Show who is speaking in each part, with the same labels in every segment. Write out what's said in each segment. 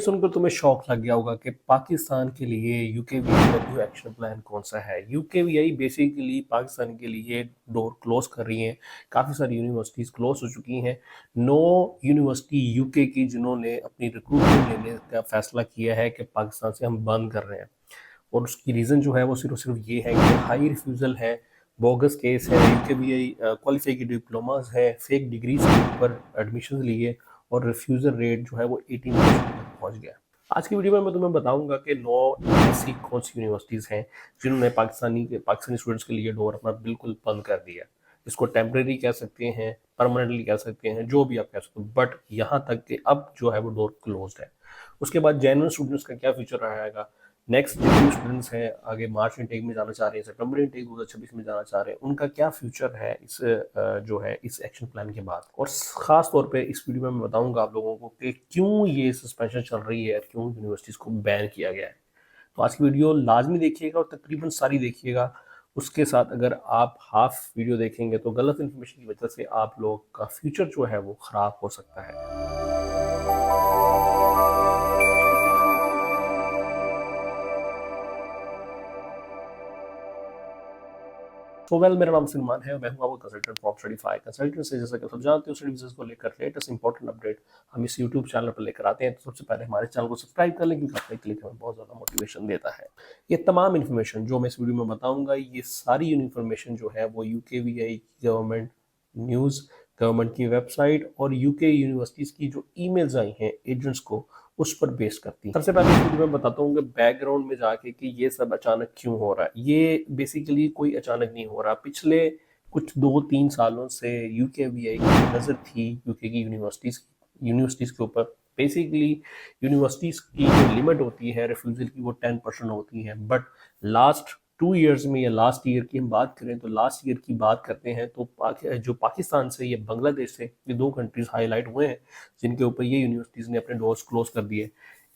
Speaker 1: सुनकर तुम्हें शौक लग गया होगा कि पाकिस्तान के लिए यूकेवीआई का न्यू एक्शन प्लान कौन सा है। यूकेवीआई बेसिकली पाकिस्तान के लिए डोर क्लोज कर रही है। काफ़ी सारी यूनिवर्सिटीज़ क्लोज हो चुकी हैं। 9 यूनिवर्सिटी यूके की जिन्होंने अपनी रिक्रूटमेंट लेने का फैसला किया है कि पाकिस्तान से हम बंद कर रहे हैं। और उसकी रीज़न जो है वो सिर्फ ये है कि हाई रिफ्यूज़ल है, बोगस केस है, यूकेवीआई क्वालिफाइड डिप्लोमास है, फेक डिग्रीज के ऊपर एडमिशन लिए और रिफ्यूज़ल रेट जो है वो 18% तक पहुंच गया। आज की वीडियो में मैं तुम्हें बताऊंगा कि 9 ऐसी कौन सी यूनिवर्सिटीज़ हैं जिन्होंने पाकिस्तानी स्टूडेंट्स के लिए डोर अपना बिल्कुल बंद कर दिया। इसको टेम्परेरी कह सकते हैं, परमानेंटली कह सकते हैं, जो भी आप कह सकते हो, बट यहाँ तक कि अब जो है वो डोर क्लोज्ड है। उसके बाद जेन्युइन स्टूडेंट्स का क्या फ्यूचर रहेगा। नेक्स्ट जितने स्टूडेंट्स हैं आगे मार्च इनटेक में जाना चाह रहे हैं, सितंबर इनटेक 2026 में जाना चाह रहे हैं, उनका क्या फ्यूचर है इस जो है इस एक्शन प्लान के बाद। और खास तौर पे इस वीडियो में मैं बताऊंगा आप लोगों को कि क्यों ये सस्पेंशन चल रही है, क्यों यूनिवर्सिटीज को बैन किया गया है। तो आज की वीडियो लाजमी देखिएगा और तकरीबन सारी देखिएगा। उसके साथ अगर आप हाफ वीडियो देखेंगे तो गलत इन्फॉर्मेशन की वजह से आप लोग का फ्यूचर जो है वो खराब हो सकता है। तो मेरा नाम सलमान है और मैं हूं आपका कंसल्टेंट फ्रॉम स्टडीफाई कंसल्टेंट से। जैसा कि सब जानते हो, स्टडी विजन को लेकर लेटेस्ट इंपॉर्टेंट अपडेट हम इस यूट्यूब चैनल पर लेकर आते हैं। तो सबसे पहले हमारे चैनल को सब्सक्राइब कर लें, क्योंकि आपका क्लिक हमें बहुत ज़्यादा मोटिवेशन देता है। ये तमाम इन्फॉर्मेशन जो मैं इस वीडियो में बताऊंगा, ये सारी इन्फॉर्मेशन जो है वो यूकेवीआई गवर्नमेंट न्यूज़, गवर्नमेंट की वेबसाइट और यूके यूनिवर्सिटीज़ की जो ईमेल्स आई हैं एजेंट्स को, उस पर बेस करती है। सबसे पहले इस वीडियो में बताता हूँ कि बैकग्राउंड में जाके कि ये सब अचानक क्यों हो रहा है। ये बेसिकली कोई अचानक नहीं हो रहा। पिछले कुछ 2-3 सालों से यूकेवीआई की नज़र थी यूके की यूनिवर्सिटीज़ के ऊपर। बेसिकली यूनिवर्सिटीज़ की जो लिमिट होती है रिफ्यूज़ल की वो 10% होती है, बट लास्ट 2 ईयर्स में या लास्ट ईयर की हम बात करें तो लास्ट ईयर की बात करते हैं तो जो पाकिस्तान से या बांग्लादेश से ये 2 कंट्रीज हाईलाइट हुए हैं जिनके ऊपर ये यूनिवर्सिटीज़ ने अपने डोर्स क्लोज कर दिए।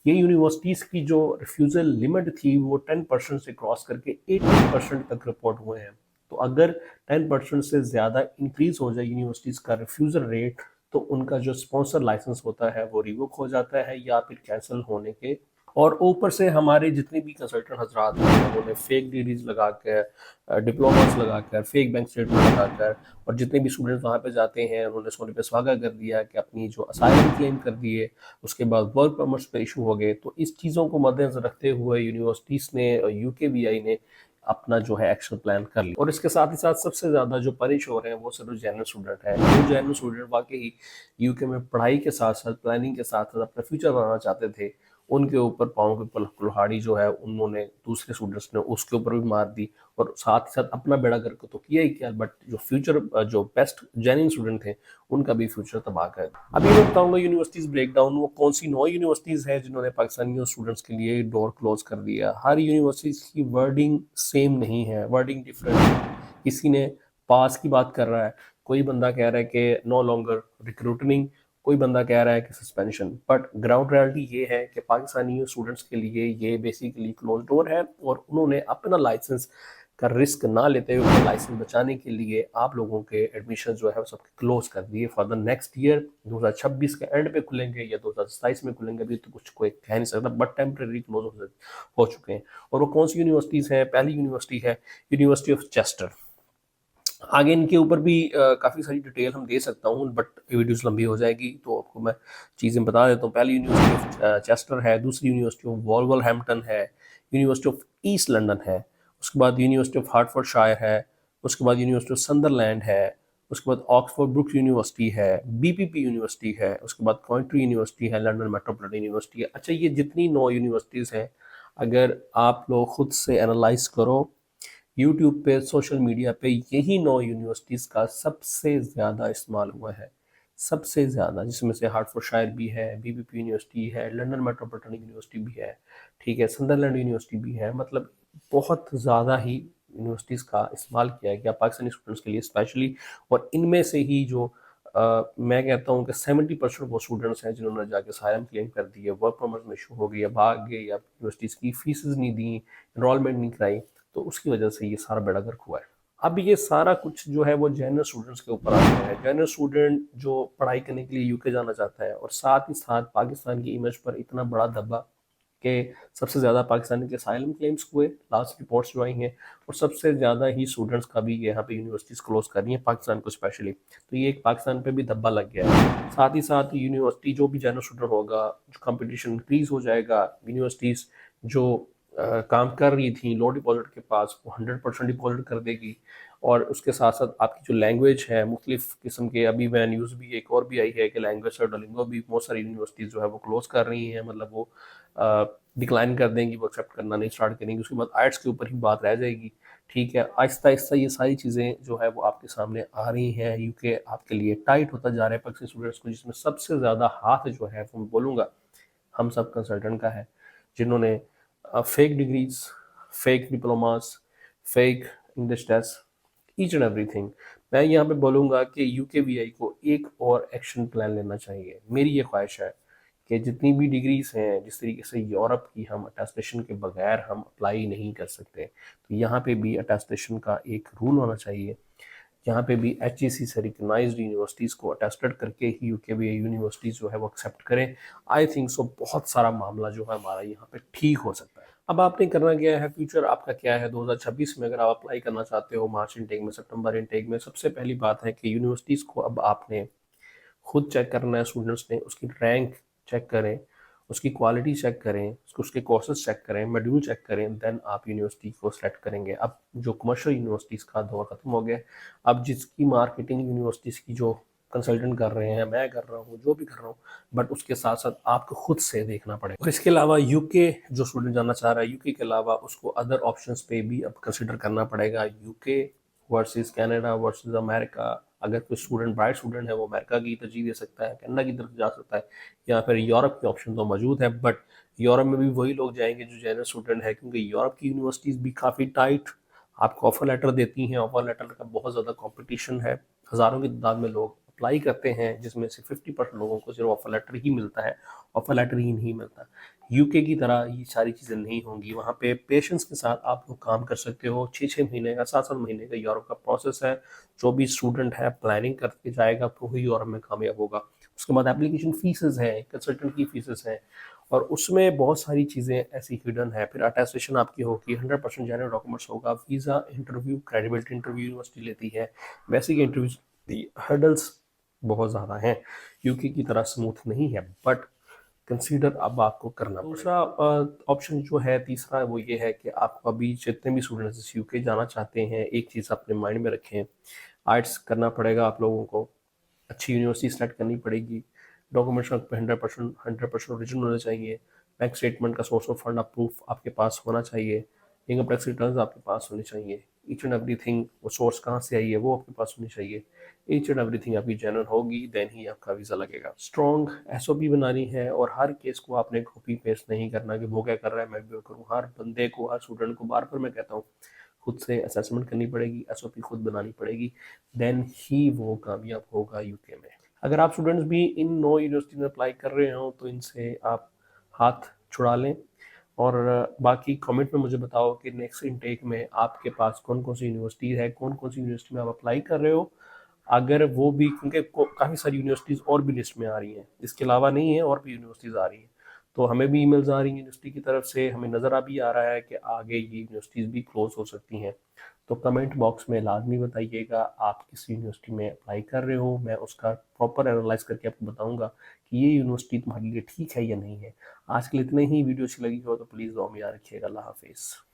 Speaker 1: ये यूनिवर्सिटीज़ की जो रिफ्यूज़ल लिमिट थी वो 10% से क्रॉस करके 18% तक रिपोर्ट हुए हैं। तो अगर 10% से ज़्यादा इंक्रीज हो जाए यूनिवर्सिटीज़ का रिफ्यूज़ल रेट, तो उनका जो स्पॉन्सर लाइसेंस होता है वो रिवोक हो जाता है या फिर कैंसिल होने के। और ऊपर से हमारे जितने भी कंसल्टेंट हजरात हैं उन्होंने फेक डिग्रीज लगा कर, डिप्लोमास लगा कर, फेक बैंक स्टेटमेंट लगा कर, और जितने भी स्टूडेंट्स वहाँ पे जाते हैं उन्होंने सोने पे सुहागा कर दिया कि अपनी जो असाइलम क्लेम कर दिए, उसके बाद वर्क परमिट्स पे इशू हो गए। तो इस चीज़ों को मद्देनजर रखते हुए यूनिवर्सिटीज़ ने, यूकेवीआई ने अपना जो है एक्शन प्लान कर लिया। और इसके साथ ही साथ सबसे ज़्यादा जो परेश हो रहे हैं वो सिर्फ जनरल स्टूडेंट है। जो जनरल स्टूडेंट वाकई यूके में पढ़ाई के साथ साथ प्लानिंग के साथ साथ अपना फ्यूचर बनाना चाहते थे, उनके ऊपर पाँव की कुल्हाड़ी जो है उन्होंने दूसरे स्टूडेंट्स ने उसके ऊपर भी मार दी। और साथ ही साथ अपना बेड़ा गर्क तो किया ही किया, बट जो फ्यूचर जो बेस्ट जेन्युइन स्टूडेंट थे उनका भी फ्यूचर तबाह कर दिया। अभी मैं बताऊंगा यूनिवर्सिटीज ब्रेकडाउन, वो कौन सी 9 यूनिवर्सिटीज़ हैं जिन्होंने पाकिस्तानी स्टूडेंट्स के लिए डोर क्लोज कर दिया। हर यूनिवर्सिटीज़ की वर्डिंग सेम नहीं है, वर्डिंग डिफरेंट है। किसी ने पास की बात कर रहा है, कोई बंदा कह रहा है कि नो लॉन्गर रिक्रूटमिंग, कोई बंदा कह रहा है कि सस्पेंशन। बट ग्राउंड रियलिटी ये है कि पाकिस्तानी स्टूडेंट्स के लिए ये बेसिकली क्लोज डोर है और उन्होंने अपना लाइसेंस का रिस्क ना लेते हुए अपना लाइसेंस बचाने के लिए आप लोगों के एडमिशन जो है वो सबके क्लोज कर दिए फॉर द नेक्स्ट ईयर। 2026 के एंड पे खुलेंगे या 2027 में खुलेंगे, अभी तो कुछ कोई कह नहीं सकता, बट टेम्परेरी क्लोज हो चुके हैं। और वो कौन सी यूनिवर्सिटीज़ हैं? पहली यूनिवर्सिटी है यूनिवर्सिटी ऑफ चेस्टर। आगे इनके ऊपर भी काफ़ी सारी डिटेल हम दे सकता हूँ, बट वीडियोस लंबी हो जाएगी तो आपको मैं चीज़ें बता देता हूँ। पहली यूनिवर्सिटी ऑफ चेस्टर है, दूसरी यूनिवर्सिटी ऑफ वॉल्वरहैम्पटन है, यूनिवर्सिटी ऑफ ईस्ट लंदन है, उसके बाद यूनिवर्सिटी ऑफ हार्टफोर्डशायर है, उसके बाद यूनिवर्सिटी ऑफ संदरलैंड है, उसके बाद ऑक्सफोर्ड ब्रुक्स यूनिवर्सिटी है, बीपीपी यूनिवर्सिटी है, उसके बाद कॉन्ट्री यूनिवर्सिटी है, लंदन मेट्रोपॉलिटन यूनिवर्सिटी है। अच्छा, ये जितनी 9 यूनिवर्सिटीज़ हैं, अगर आप लोग खुद से एनालाइज करो, यूट्यूब पे, सोशल मीडिया पे यही 9 यूनिवर्सिटीज़ का सबसे ज़्यादा इस्तेमाल हुआ है, सबसे ज़्यादा, जिसमें से हार्टफोर्डशायर भी है, बीबीपी यूनिवर्सिटी है, लंदन मेट्रोपॉलिटन यूनिवर्सिटी भी है, ठीक है, संदरलैंड यूनिवर्सिटी भी है। मतलब बहुत ज़्यादा ही यूनिवर्सिटीज़ का इस्तेमाल किया गया पाकिस्तानी स्टूडेंट्स के लिए स्पेशली। और इनमें से ही जो मैं कहता हूँ कि 70% वो स्टूडेंट्स हैं जिन्होंने जाके असाइलम क्लेम कर दिए, वर्क परमिट में इशू हो गया, भाग गए, या यूनिवर्सिटीज़ की फीस नहीं दी, इनरोलमेंट नहीं कराई, तो उसकी वजह से ये सारा बेड़ा गर्क हुआ है। अब ये सारा कुछ जो है वो जनरल स्टूडेंट्स के ऊपर आता है। जनरल स्टूडेंट जो पढ़ाई करने के लिए यूके जाना चाहता है और साथ ही साथ पाकिस्तान की इमेज पर इतना बड़ा धब्बा कि सबसे ज़्यादा पाकिस्तानी के असाइलम क्लेम्स हुए, लास्ट रिपोर्ट्स जो आई हैं, और सबसे ज़्यादा ही स्टूडेंट्स का भी यहाँ पे यूनिवर्सिटीज़ क्लोज कर रही हैं पाकिस्तान को स्पेशली। तो ये एक पाकिस्तान पे भी धब्बा लग गया है। साथ ही साथ यूनिवर्सिटी जो भी जनरल स्टूडेंट होगा, जो कंपटीशन इंक्रीज हो जाएगा, यूनिवर्सिटीज़ जो काम कर रही थी लो डिपॉजिट के पास, वो 100% डिपॉजिट कर देगी। और उसके साथ साथ आपकी जो लैंग्वेज है, मुख्तलिफ किस्म के, अभी मैं न्यूज़ भी एक और भी आई है कि लैंग्वेज और डोलिंगो भी बहुत सारी यूनिवर्सिटीज़ जो है वो क्लोज कर रही हैं, मतलब वो डिक्लाइन कर देंगी, वो एक्सेप्ट करना नहीं स्टार्ट करेंगी। उसके बाद आर्ट्स के ऊपर ही बात रह जाएगी। ठीक है, आहिस्ता आहिस्ता ये सारी चीज़ें जो है वो आपके सामने आ रही हैं। यूके आपके लिए टाइट होता जा रहा है पाकिस्तानी स्टूडेंट्स को, जिसमें सबसे ज़्यादा हाथ जो है वो मैं बोलूँगा हम सब कंसल्टेंट का है, जिन्होंने fake degrees, fake diplomas, fake English test, each and everything. मैं यहाँ पे बोलूँगा कि यूकेवीआई को एक और एक्शन प्लान लेना चाहिए। मेरी ये ख्वाहिश है कि जितनी भी डिग्रीज हैं, जिस तरीके से यूरोप की हम अटेस्टेशन के बगैर हम अप्लाई नहीं कर सकते, तो यहाँ पे भी अटेस्टेशन का एक रूल होना चाहिए। यहाँ पे भी HEC से रिकगनाइज्ड यूनिवर्सिटीज़ को अटेस्टेड करके ही यूकेवीआई यूनिवर्सिटीज़ जो है वो एक्सेप्ट करें। आई थिंक सो बहुत सारा मामला जो है हमारा यहाँ पे ठीक हो सकता है। अब आपने करना क्या है, फ्यूचर आपका क्या है 2026 में, अगर आप अप्लाई करना चाहते हो मार्च इनटेक में, सितंबर इनटेक में, सबसे पहली बात है कि यूनिवर्सिटीज़ को अब आपने खुद चेक करना है। स्टूडेंट्स ने उसकी रैंक चेक करें, उसकी क्वालिटी चेक करें, उसके कोर्सेज चेक करें, मॉड्यूल चेक करें, देन आप यूनिवर्सिटी को सेलेक्ट करेंगे। अब जो कमर्शियल यूनिवर्सिटीज़ का दौर ख़त्म हो गया, अब जिसकी मार्केटिंग यूनिवर्सिटीज़ की जो कंसल्टेंट कर रहे हैं, मैं कर रहा हूँ, जो भी कर रहा हूँ, बट उसके साथ साथ आपको खुद से देखना पड़ेगा। और इसके अलावा यूके जो स्टूडेंट जाना चाह रहा है, यूके के अलावा उसको अदर ऑप्शंस पे भी अब कंसिडर करना पड़ेगा। UK versus Canada versus America. अगर कोई स्टूडेंट ब्राइट स्टूडेंट है वो अमेरिका की तरजीह दे सकता है, कनाडा की तरफ जा सकता है, या फिर यूरोप के ऑप्शन तो मौजूद है। बट यूरोप में भी वही लोग जाएंगे जो जनरल स्टूडेंट है, क्योंकि यूरोप की यूनिवर्सिटीज़ भी काफ़ी टाइट आपको ऑफर लेटर देती हैं। ऑफर लेटर का बहुत ज़्यादा कंपटीशन है, हज़ारों की तादाद में लोग अप्लाई करते हैं, जिसमें से 50% लोगों को सिर्फ ऑफर लेटर ही मिलता है, ऑफर लेटर ही नहीं मिलता। यूके की तरह ये सारी चीज़ें नहीं होंगी। वहाँ पे पेशेंस के साथ आप लोग काम कर सकते हो। 6-6 महीने का, 7-7 महीने का यूरोप का प्रोसेस है। जो भी स्टूडेंट है प्लानिंग करके जाएगा तो ही यूरोप में कामयाब होगा। उसके बाद एप्लीकेशन फीसेस हैं, कंसल्टेंट की फीसेस हैं, और उसमें बहुत सारी चीज़ें ऐसी हिडन है। फिर अटेस्टेशन आपकी होगी, 100% जेन्युइन डॉक्यूमेंट्स होगा, visa, interview, credibility interview university लेती है, वैसे ही इंटरव्यू, हर्डल्स बहुत ज़्यादा हैं, यूके की तरह स्मूथ नहीं है, बट कंसीडर अब आपको करना पड़ेगा। दूसरा ऑप्शन जो है, तीसरा, वो ये है कि आप अभी जितने भी स्टूडेंट्स यूके जाना चाहते हैं, एक चीज़ अपने माइंड में रखें, आर्ट्स करना पड़ेगा आप लोगों को, अच्छी यूनिवर्सिटी सेलेक्ट करनी पड़ेगी, डॉक्यूमेंट्स आपके 100% ओरिजिनल होने चाहिए, बैंक स्टेटमेंट का सोर्स ऑफ फंड प्रूफ आपके पास होना चाहिए, इनकम टैक्स रिटर्न्स आपके पास होने चाहिए, ईच एंड एवरीथिंग, वो सोर्स कहाँ से आई है वो आपके पास होनी चाहिए, ईच एंड एवरीथिंग आपकी जेन्युइन होगी, देन ही आपका वीज़ा लगेगा। स्ट्रॉन्ग SOP बनानी है, और हर केस को आपने कॉपी पेस्ट नहीं करना कि वो क्या कर रहा है मैं भी वो करूँ। हर बंदे को, हर स्टूडेंट को, बार बार मैं कहता हूँ, खुद से असेसमेंट करनी पड़ेगी, SOP खुद बनानी पड़ेगी, देन ही वो कामयाब होगा यूके में। अगर आप स्टूडेंट्स भी इन 9 यूनिवर्सिटी में अप्लाई कर रहे हो तो इनसे आप हाथ छुड़ा लें, और बाकी कमेंट में मुझे बताओ कि नेक्स्ट इनटेक में आपके पास कौन कौन सी यूनिवर्सिटी है, कौन कौन सी यूनिवर्सिटी में आप अप्लाई कर रहे हो। अगर वो भी, क्योंकि काफ़ी सारी यूनिवर्सिटीज़ और भी लिस्ट में आ रही हैं, इसके अलावा नहीं है, और भी यूनिवर्सिटीज़ आ रही हैं, तो हमें भी ईमेल्स आ रही हैं यूनिवर्सिटी की तरफ से, हमें नज़र भी आ रहा है कि आगे ये यूनिवर्सिटीज़ भी क्लोज हो सकती हैं। तो कमेंट बॉक्स में लाजमी बताइएगा आप किस यूनिवर्सिटी में अप्लाई कर रहे हो, मैं उसका प्रॉपर एनालाइज करके आपको बताऊंगा कि ये यूनिवर्सिटी तुम्हारे लिए ठीक है या नहीं है। आज के लिए इतने ही। वीडियो अच्छी लगी हो तो प्लीज़ दुआ में याद रखिएगा। अल्लाह हाफिज़।